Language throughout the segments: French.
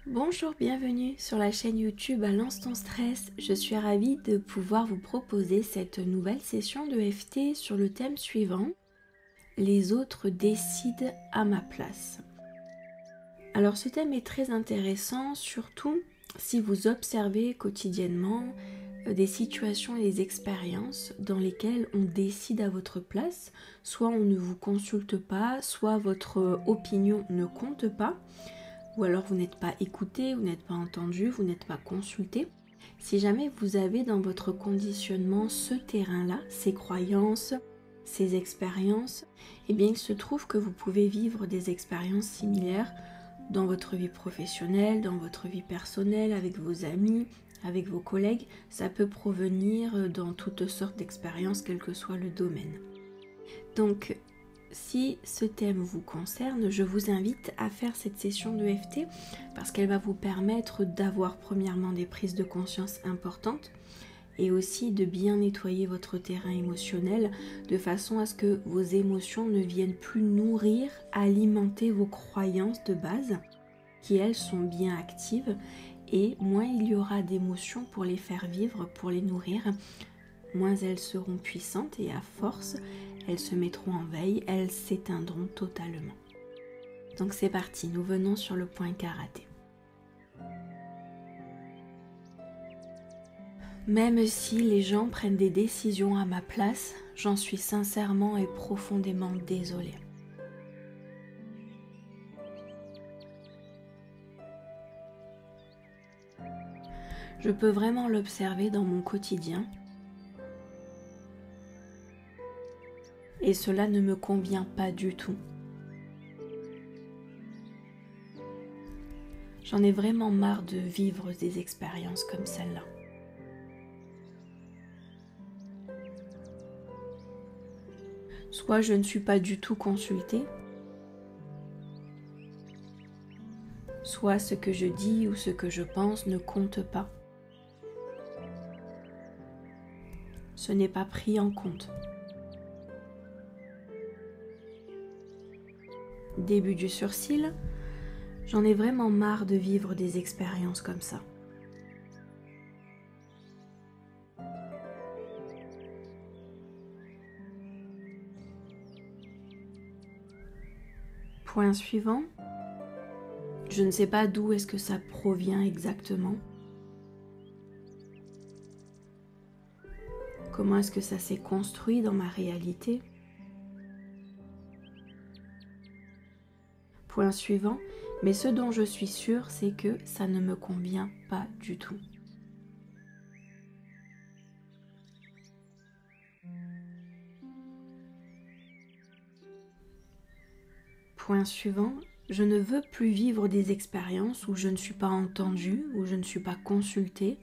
Bonjour, bienvenue sur la chaîne YouTube à l'Instant Stress. Je suis ravie de pouvoir vous proposer cette nouvelle session de FT sur le thème suivant: les autres décident à ma place. Alors ce thème est très intéressant, surtout si vous observez quotidiennement des situations et des expériences dans lesquelles on décide à votre place. Soit on ne vous consulte pas, soit votre opinion ne compte pas, ou alors vous n'êtes pas écouté, vous n'êtes pas entendu, vous n'êtes pas consulté. Si jamais vous avez dans votre conditionnement ce terrain-là, ces croyances, ces expériences, eh bien il se trouve que vous pouvez vivre des expériences similaires dans votre vie professionnelle, dans votre vie personnelle, avec vos amis, avec vos collègues. Ça peut provenir dans toutes sortes d'expériences, quel que soit le domaine. Donc, si ce thème vous concerne, je vous invite à faire cette session de FT parce qu'elle va vous permettre d'avoir premièrement des prises de conscience importantes et aussi de bien nettoyer votre terrain émotionnel de façon à ce que vos émotions ne viennent plus nourrir, alimenter vos croyances de base qui elles sont bien actives, et moins il y aura d'émotions pour les faire vivre, pour les nourrir, moins elles seront puissantes et à force elles se mettront en veille, elles s'éteindront totalement. Donc c'est parti, nous venons sur le point karaté. Même si les gens prennent des décisions à ma place, j'en suis sincèrement et profondément désolée. Je peux vraiment l'observer dans mon quotidien. Et cela ne me convient pas du tout. J'en ai vraiment marre de vivre des expériences comme celle-là. Soit je ne suis pas du tout consultée, soit ce que je dis ou ce que je pense ne compte pas. Ce n'est pas pris en compte. Début du sursil, j'en ai vraiment marre de vivre des expériences comme ça. Point suivant, je ne sais pas d'où est-ce que ça provient exactement. Comment est-ce que ça s'est construit dans ma réalité? Point suivant, mais ce dont je suis sûre, c'est que ça ne me convient pas du tout. Point suivant, je ne veux plus vivre des expériences où je ne suis pas entendue, où je ne suis pas consultée.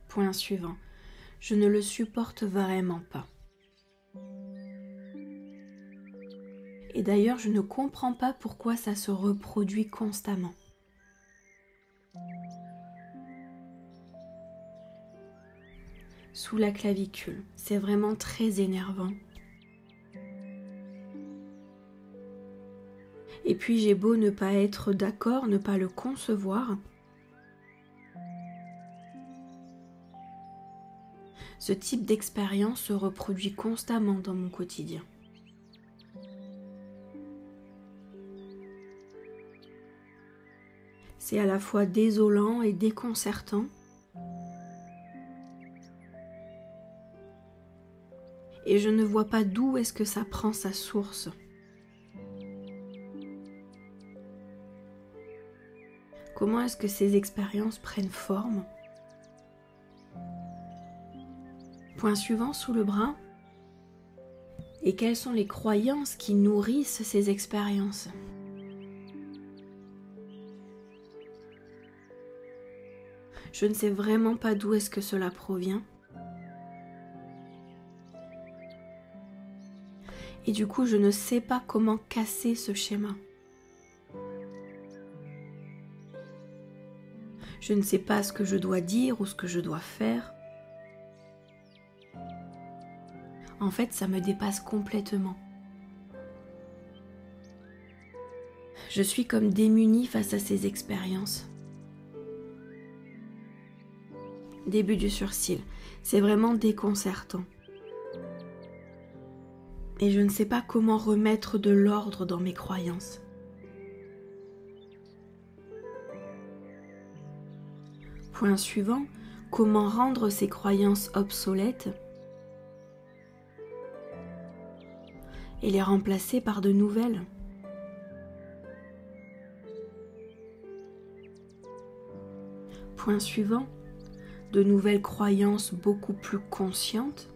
Point suivant, je ne le supporte vraiment pas. Et d'ailleurs, je ne comprends pas pourquoi ça se reproduit constamment. Sous la clavicule, c'est vraiment très énervant. Et puis j'ai beau ne pas être d'accord, ne pas le concevoir, ce type d'expérience se reproduit constamment dans mon quotidien. C'est à la fois désolant et déconcertant. Et je ne vois pas d'où est-ce que ça prend sa source. Comment est-ce que ces expériences prennent forme? Point suivant sous le bras. Et quelles sont les croyances qui nourrissent ces expériences? Je ne sais vraiment pas d'où est-ce que cela provient. Et du coup, je ne sais pas comment casser ce schéma. Je ne sais pas ce que je dois dire ou ce que je dois faire. En fait, ça me dépasse complètement. Je suis comme démunie face à ces expériences. Début du sursis, c'est vraiment déconcertant. Et je ne sais pas comment remettre de l'ordre dans mes croyances. Point suivant, comment rendre ces croyances obsolètes et les remplacer par de nouvelles. Point suivant, de nouvelles croyances beaucoup plus conscientes,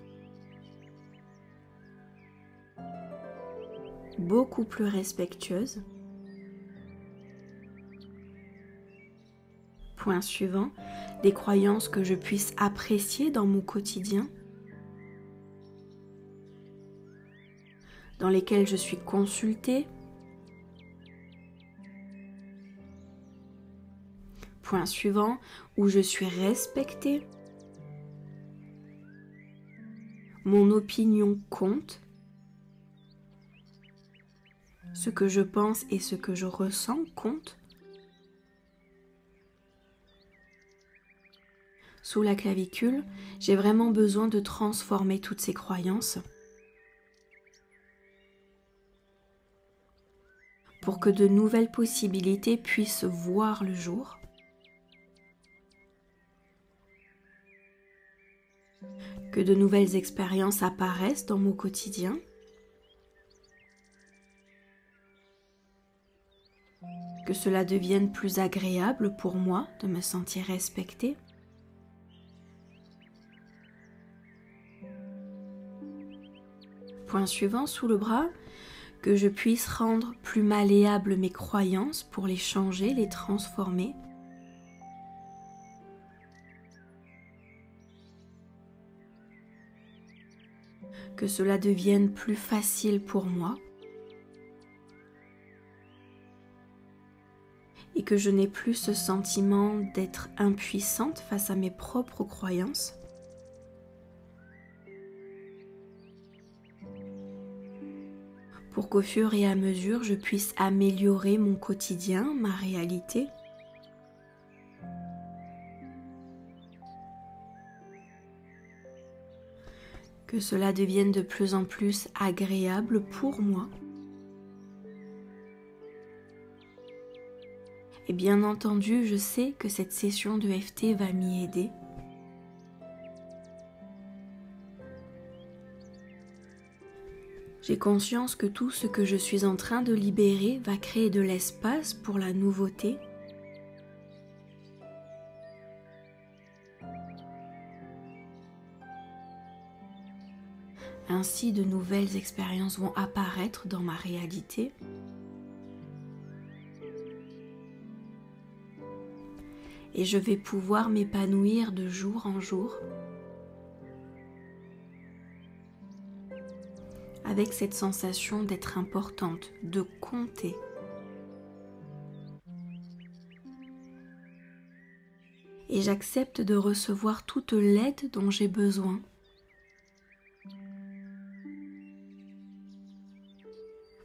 beaucoup plus respectueuses. Point suivant, des croyances que je puisse apprécier dans mon quotidien, dans lesquelles je suis consultée. Point suivant, où je suis respectée. Mon opinion compte. Ce que je pense et ce que je ressens compte. Sous la clavicule, j'ai vraiment besoin de transformer toutes ces croyances pour que de nouvelles possibilités puissent voir le jour, que de nouvelles expériences apparaissent dans mon quotidien, que cela devienne plus agréable pour moi de me sentir respectée. Point suivant, sous le bras, que je puisse rendre plus malléables mes croyances pour les changer, les transformer. Que cela devienne plus facile pour moi. Et que je n'ai plus ce sentiment d'être impuissante face à mes propres croyances. Pour qu'au fur et à mesure, je puisse améliorer mon quotidien, ma réalité. Que cela devienne de plus en plus agréable pour moi. Et bien entendu, je sais que cette session de EFT va m'y aider. J'ai conscience que tout ce que je suis en train de libérer va créer de l'espace pour la nouveauté. Ainsi, de nouvelles expériences vont apparaître dans ma réalité. Et je vais pouvoir m'épanouir de jour en jour avec cette sensation d'être importante, de compter. Et j'accepte de recevoir toute l'aide dont j'ai besoin.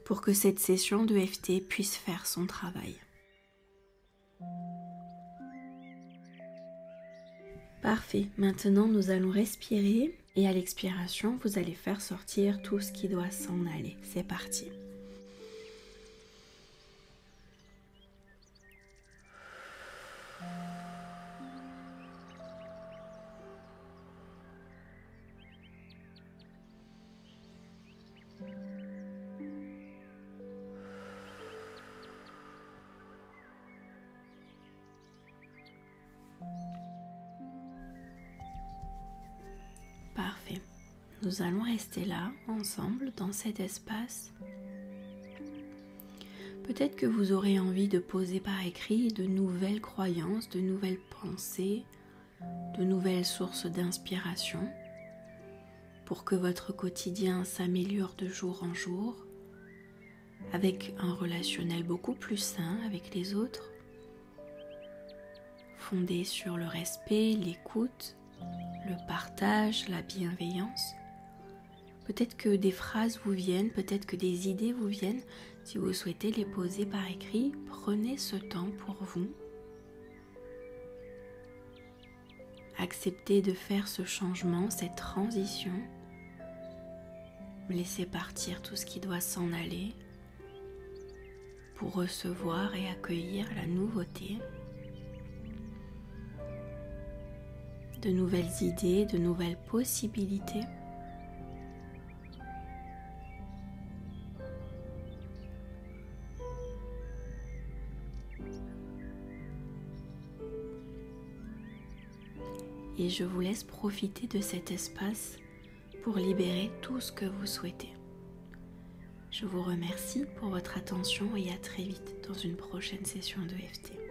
Pour que cette session de EFT puisse faire son travail. Parfait, maintenant nous allons respirer et à l'expiration, vous allez faire sortir tout ce qui doit s'en aller. C'est parti. Parfait. Nous allons rester là, ensemble, dans cet espace. Peut-être que vous aurez envie de poser par écrit de nouvelles croyances, de nouvelles pensées, de nouvelles sources d'inspiration pour que votre quotidien s'améliore de jour en jour avec un relationnel beaucoup plus sain avec les autres, fondé sur le respect, l'écoute, le partage, la bienveillance. Peut-être que des phrases vous viennent, peut-être que des idées vous viennent. Si vous souhaitez les poser par écrit, prenez ce temps pour vous. Acceptez de faire ce changement, cette transition. Laissez partir tout ce qui doit s'en aller pour recevoir et accueillir la nouveauté. De nouvelles idées, de nouvelles possibilités. Et je vous laisse profiter de cet espace pour libérer tout ce que vous souhaitez. Je vous remercie pour votre attention et à très vite dans une prochaine session de EFT.